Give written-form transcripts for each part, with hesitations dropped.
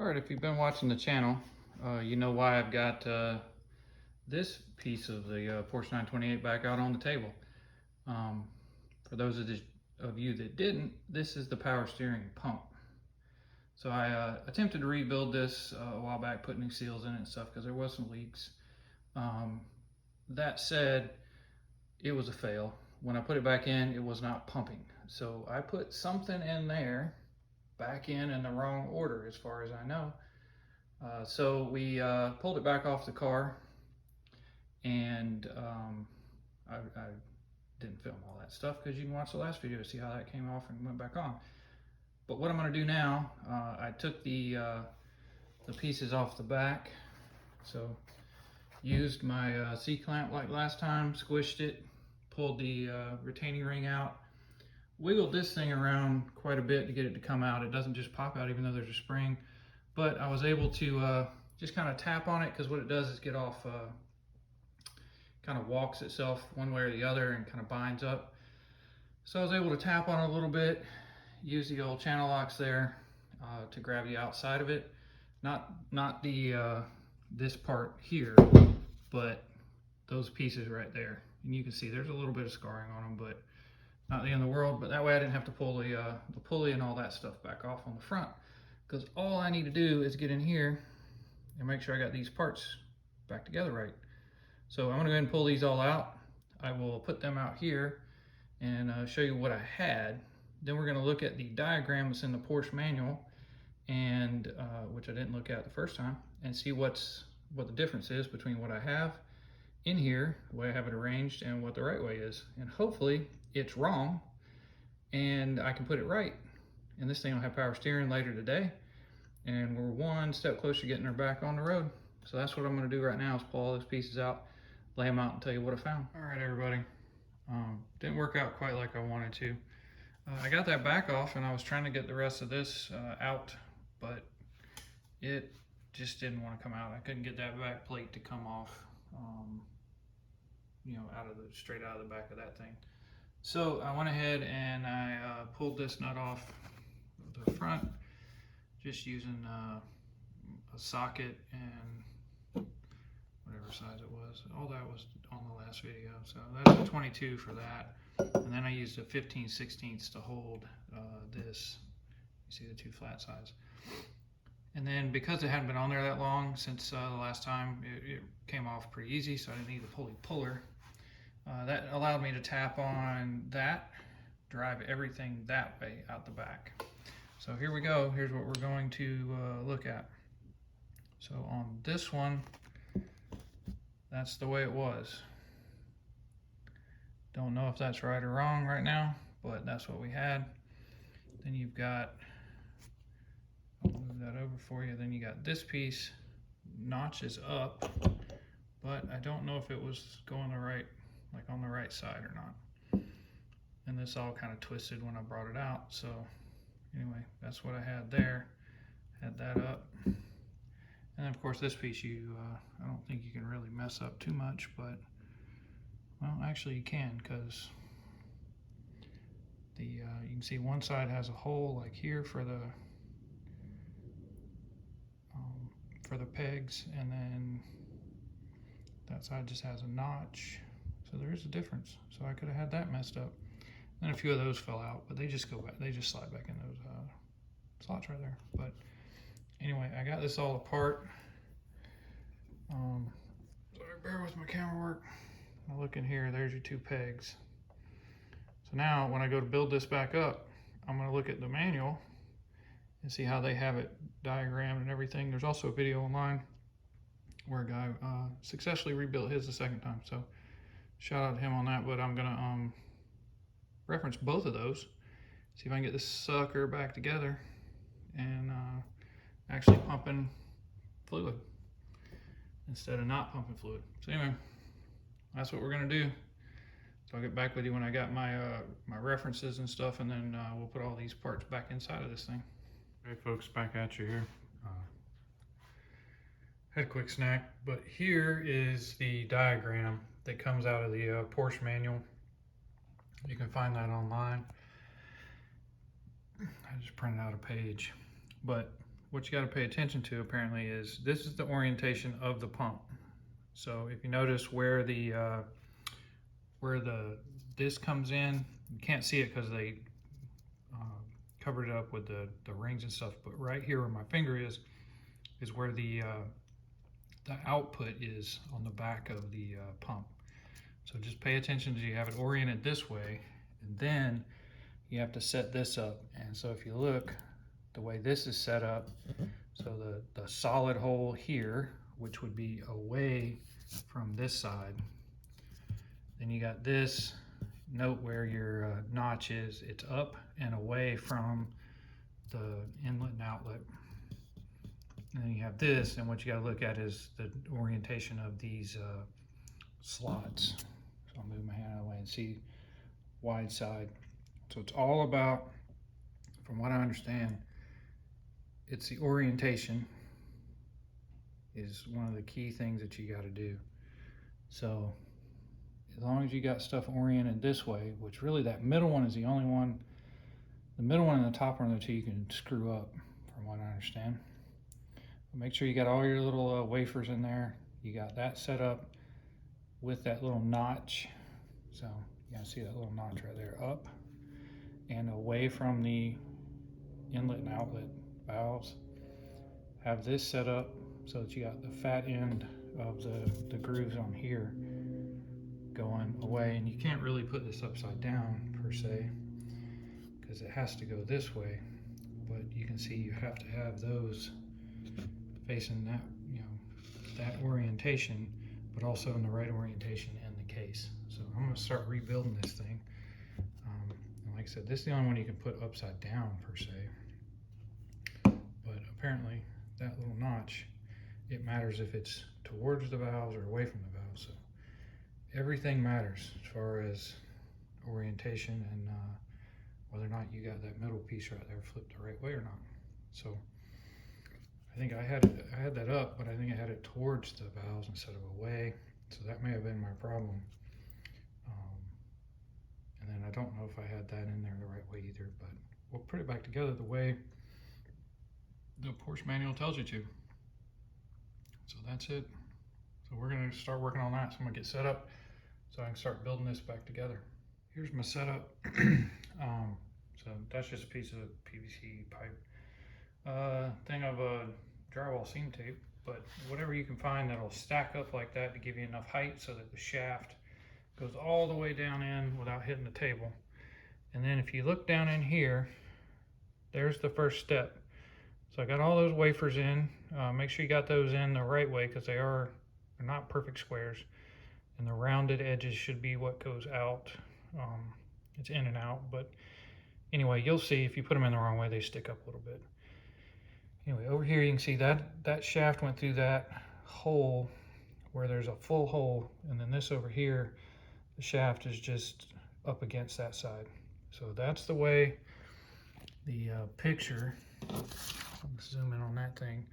All right, if you've been watching the channel, you know why I've got this piece of the Porsche 928 back out on the table. For those of you that didn't, this is the power steering pump. So I attempted to rebuild this a while back, put new seals in it and stuff because there was some leaks. That said, it was a fail. When I put it back in, it was not pumping. So I put something in there back in the wrong order as far as I know. So we pulled it back off the car, and I didn't film all that stuff because you can watch the last video to see how that came off and went back on. But what I'm going to do now, I took the pieces off the back, so used my C-clamp like last time, squished it, pulled the retaining ring out, wiggled this thing around quite a bit to get it to come out. It doesn't just pop out even though there's a spring. But I was able to just kind of tap on it, because what it does is get off, kind of walks itself one way or the other and kind of binds up. So I was able to tap on it a little bit, use the old channel locks there to grab the outside of it. Not the this part here, but those pieces right there. And you can see there's a little bit of scarring on them, but not the end of the world. But that way I didn't have to pull the pulley and all that stuff back off on the front. Because all I need to do is get in here and make sure I got these parts back together right. So I'm gonna go ahead and pull these all out. I will put them out here and show you what I had. Then we're gonna look at the diagram that's in the Porsche manual, and which I didn't look at the first time, and see what the difference is between what I have in here, the way I have it arranged, and what the right way is. And hopefully it's wrong and I can put it right. And this thing will have power steering later today, and we're one step closer to getting her back on the road. So that's what I'm going to do right now, is pull all those pieces out, lay them out, and tell you what I found. All right, everybody. Didn't work out quite like I wanted to. I got that back off, and I was trying to get the rest of this out, but it just didn't want to come out. I couldn't get that back plate to come off, you know, straight out of the back of that thing. So I went ahead and I pulled this nut off the front, just using a socket and whatever size it was. All that was on the last video. So that's a 22 for that. And then I used a 15/16 to hold this. You see the two flat sides. And then because it hadn't been on there that long since the last time, it came off pretty easy, so I didn't need the puller. That allowed me to tap on that, drive everything that way out the back. So here we go. Here's what we're going to look at. So on this one, that's the way it was. Don't know if that's right or wrong right now, but that's what we had. Then you've got, I'll move that over for you. Then you got this piece, notches up, but I don't know if it was going the right, like on the right side or not. And this all kind of twisted when I brought it out. So anyway, that's what I had there. Had that up. And of course this piece, I don't think you can really mess up too much, but well, actually you can, because you can see one side has a hole like here for the pegs, and then that side just has a notch. So there is a difference. So I could have had that messed up. And a few of those fell out, but they just go back. They just slide back in those slots right there. But anyway, I got this all apart. Sorry, bear with my camera work. I look in here, there's your two pegs. So now when I go to build this back up, I'm gonna look at the manual and see how they have it diagrammed and everything. There's also a video online where a guy successfully rebuilt his the second time. So shout out to him on that, but I'm gonna reference both of those, see if I can get this sucker back together and actually pumping fluid instead of not pumping fluid. So anyway, that's what we're gonna do. So I'll get back with you when I got my my references and stuff, and then we'll put all these parts back inside of this thing. Okay folks, back at you here. Had a quick snack, but here is the diagram that comes out of the Porsche manual. You can find that online. I just printed out a page, but what you got to pay attention to apparently is this is the orientation of the pump. So if you notice where the disc comes in, you can't see it because they covered it up with the rings and stuff, but right here where my finger is where the output is on the back of the pump. So just pay attention to you have it oriented this way, and then you have to set this up. And so if you look, the way this is set up, so the solid hole here, which would be away from this side, then you got this, note where your notch is, it's up and away from the inlet and outlet. And then you have this, and what you got to look at is the orientation of these slots. So I'll move my hand out of the way and see wide side. So it's all about, from what I understand, it's the orientation is one of the key things that you got to do. So as long as you got stuff oriented this way, which really that middle one is the only one, the middle one and the top one are the two you can screw up, from what I understand. Make sure you got all your little wafers in there. You got that set up with that little notch. So you gotta see that little notch right there, up and away from the inlet and outlet valves. Have this set up so that you got the fat end of the grooves on here going away. And you can't really put this upside down per se, because it has to go this way. But you can see you have to have those facing that, that orientation, but also in the right orientation in the case. So I'm going to start rebuilding this thing. And like I said, this is the only one you can put upside down per se. But apparently that little notch, it matters if it's towards the valves or away from the valves. So everything matters as far as orientation and whether or not you got that middle piece right there flipped the right way or not. So I think I had that up, but I think I had it towards the valves instead of away. So that may have been my problem. And then I don't know if I had that in there the right way either, but we'll put it back together the way the Porsche manual tells you to. So that's it. So we're gonna start working on that. So I'm gonna get set up so I can start building this back together. Here's my setup. So that's just a piece of PVC pipe. Thing of a drywall seam tape, but whatever you can find that'll stack up like that to give you enough height so that the shaft goes all the way down in without hitting the table. And then if you look down in here, there's the first step. So I got all those wafers in. Make sure you got those in the right way, because they're not perfect squares, and the rounded edges should be what goes out. It's in and out, but anyway, you'll see if you put them in the wrong way, they stick up a little bit. Anyway, over here you can see that shaft went through that hole where there's a full hole, and then this over here, the shaft is just up against that side. So that's the way the picture, let's zoom in on that thing,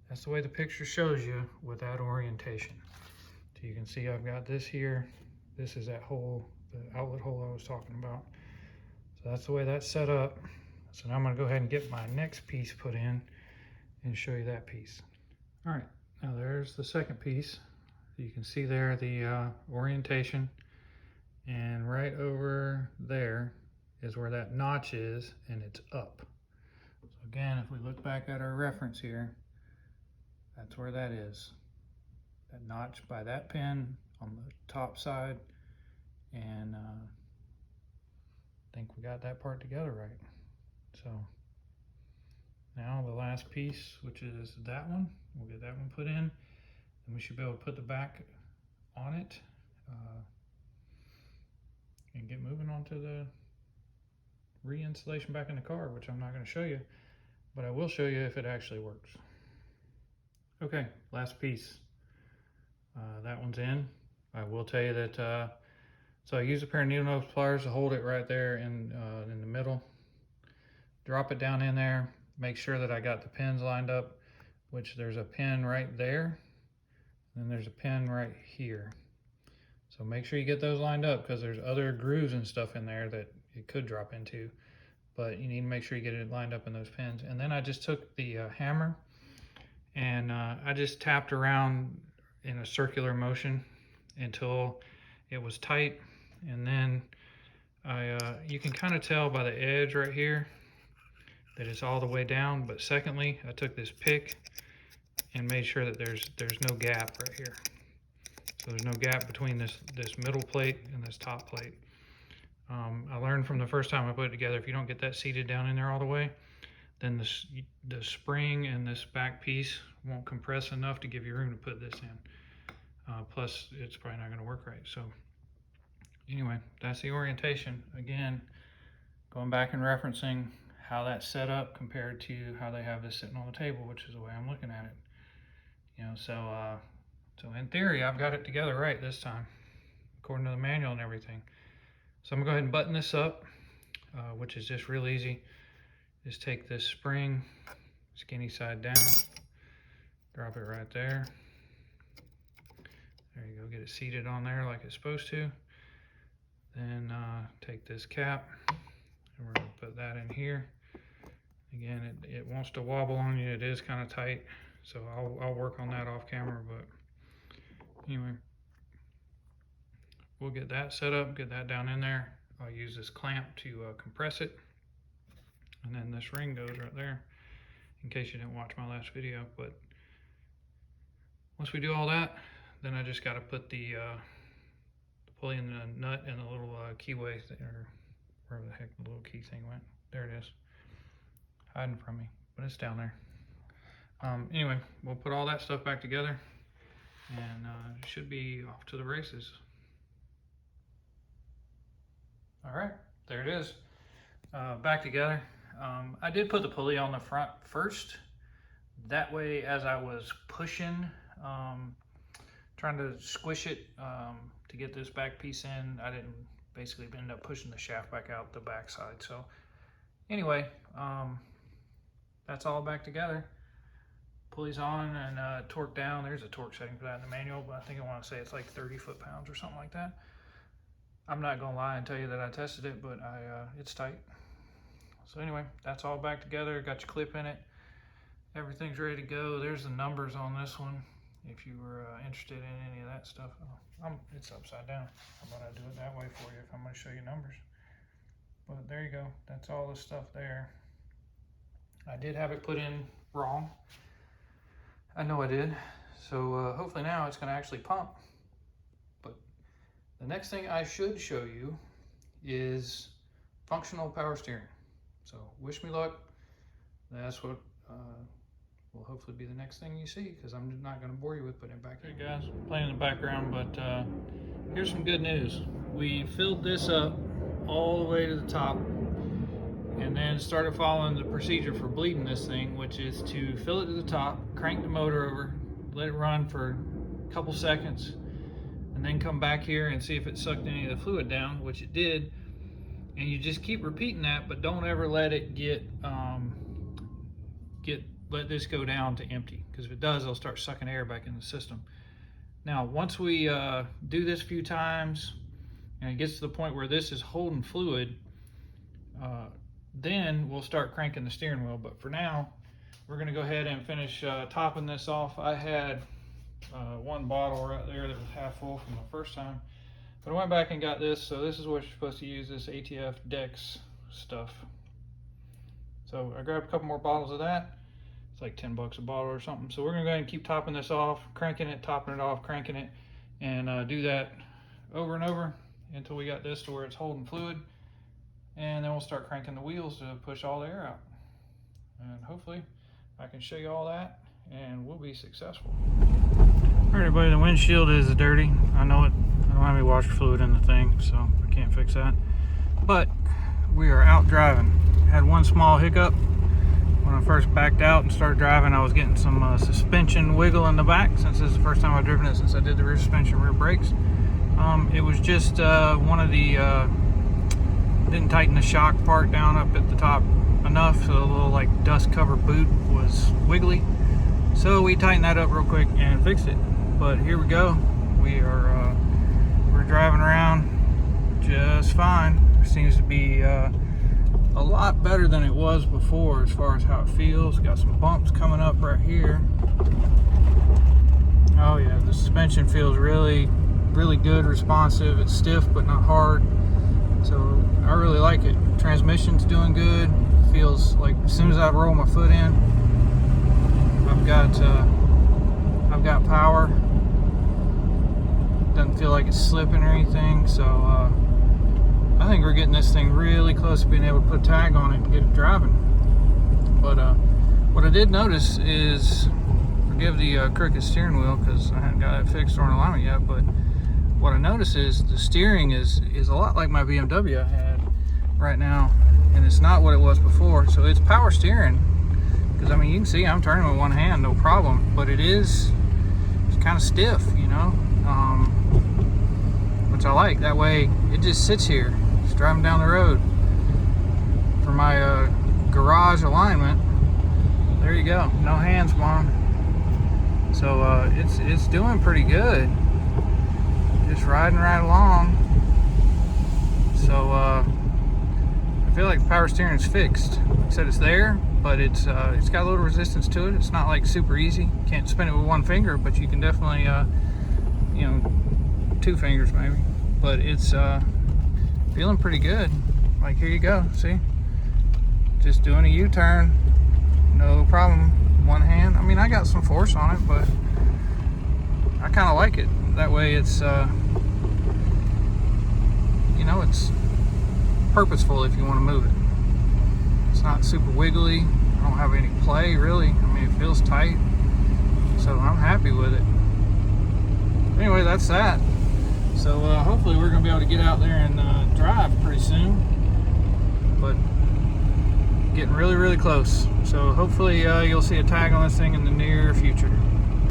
that's the way the picture shows you with that orientation. So you can see I've got this here, this is that hole, the outlet hole I was talking about. So that's the way that's set up. So now I'm going to go ahead and get my next piece put in and show you that piece. All right, now there's the second piece. You can see there the orientation, and right over there is where that notch is, and it's up. So again, if we look back at our reference here, that's where that is. That notch by that pin on the top side, and I think we got that part together right. So now the last piece, which is that one, we'll get that one put in, and we should be able to put the back on it and get moving on to the reinstallation back in the car, which I'm not going to show you, but I will show you if it actually works. Okay, last piece. That one's in. I will tell you that, so I used a pair of needle nose pliers to hold it right there in the middle. Drop it down in there. Make sure that I got the pins lined up, which there's a pin right there, and then there's a pin right here. So make sure you get those lined up, because there's other grooves and stuff in there that it could drop into. but you need to make sure you get it lined up in those pins. And then I just took the hammer and I just tapped around in a circular motion until it was tight. And then you can kind of tell by the edge right here that it's all the way down. But secondly, I took this pick and made sure that there's no gap right here. So there's no gap between this middle plate and this top plate. I learned from the first time I put it together, if you don't get that seated down in there all the way, then the spring and this back piece won't compress enough to give you room to put this in. Plus, it's probably not going to work right. So anyway, that's the orientation. Again, going back and referencing how that's set up compared to how they have this sitting on the table, which is the way I'm looking at it. You know, so in theory, I've got it together right this time, according to the manual and everything. So I'm gonna go ahead and button this up, which is just real easy. Just take this spring, skinny side down, drop it right there. There you go, get it seated on there like it's supposed to. Then take this cap, and we're gonna put that in here. Again, it wants to wobble on you. It is kind of tight, so I'll work on that off camera, but anyway, we'll get that set up, get that down in there. I'll use this clamp to compress it. And then this ring goes right there, in case you didn't watch my last video. But once we do all that, then I just got to put the pulley in the nut and the little keyway, or wherever the heck the little key thing went. There it is, hiding from me, but it's down there. Anyway, we'll put all that stuff back together, and should be off to the races. All right, there it is, back together. I did put the pulley on the front first. That way, as I was pushing, trying to squish it to get this back piece in, I didn't basically end up pushing the shaft back out the back side. So anyway, that's all back together. Pulley's on and torque down. There's a torque setting for that in the manual, but I think I want to say it's like 30 foot-pounds or something like that. I'm not gonna lie and tell you that I tested it, but it's tight. So anyway, that's all back together. Got your clip in it. Everything's ready to go. There's the numbers on this one, if you were interested in any of that stuff. It's upside down. How about I do it that way for you if I'm gonna show you numbers? But there you go. That's all the stuff there. I did have it put in wrong. I know I did. So hopefully now it's gonna actually pump. But the next thing I should show you is functional power steering. So wish me luck. That's what will hopefully be the next thing you see, because I'm not going to bore you with putting it back in. Hey guys, playing in the background, but here's some good news. We filled this up all the way to the top, and then started following the procedure for bleeding this thing, which is to fill it to the top, crank the motor over, let it run for a couple seconds, and then come back here and see if it sucked any of the fluid down, which it did. And you just keep repeating that, but don't ever let it let this go down to empty, because if it does, it'll start sucking air back in the system. Now, once we do this a few times, and it gets to the point where this is holding fluid, then we'll start cranking the steering wheel. But for now, we're gonna go ahead and finish topping this off. I had one bottle right there that was half full from the first time. But I went back and got this, so this is what you're supposed to use, this ATF Dex stuff. So I grabbed a couple more bottles of that. It's like 10 bucks a bottle or something. So we're gonna go ahead and keep topping this off, cranking it, topping it off, cranking it, and do that over and over until we got this to where it's holding fluid. And then we'll start cranking the wheels to push all the air out. And hopefully I can show you all that, and we'll be successful. All right, everybody, the windshield is dirty. I know it. I don't have any washer fluid in the thing, so I can't fix that. But we are out driving. Had one small hiccup. When I first backed out and started driving, I was getting some suspension wiggle in the back, since this is the first time I've driven it since I did the rear suspension, rear brakes. It was just one of the, didn't tighten the shock part down up at the top enough, so the little like dust covered boot was wiggly. So we tightened that up real quick and fixed it. But here we go. We're driving around just fine. There seems to be a lot better than it was before as far as how it feels. Got some bumps coming up right here. Oh yeah, the suspension feels really good, responsive. It's stiff but not hard, so I really like it. Transmission's doing good. Feels like as soon as I roll my foot in, I've got power. Doesn't feel like it's slipping or anything, so I think we're getting this thing really close to being able to put a tag on it and get it driving. But what I did notice is, forgive the crooked steering wheel because I haven't got it fixed or in alignment yet, but what I noticed is the steering is a lot like my BMW I had right now, and it's not what it was before. So it's power steering, because I mean, you can see I'm turning with one hand, no problem, but it's kind of stiff, you know, which I like. That way it just sits here, just driving down the road. For my garage alignment, there you go, no hands, Mom. So it's doing pretty good, just riding right along. So I feel like the power steering is fixed. Like I said, it's there, but it's got a little resistance to it. It's not like super easy. Can't spin it with one finger, but you can definitely you know, 2 fingers maybe. But it's feeling pretty good. Like, here you go, see, just doing a U-turn, no problem. One hand. I mean, I got some force on it, but I kind of like it that way. It's you know, it's purposeful if you want to move it. It's not super wiggly. I don't have any play really. I mean, it feels tight, so I'm happy with it. Anyway, that's that. So hopefully we're gonna be able to get out there and drive pretty soon, but getting really close. So hopefully you'll see a tag on this thing in the near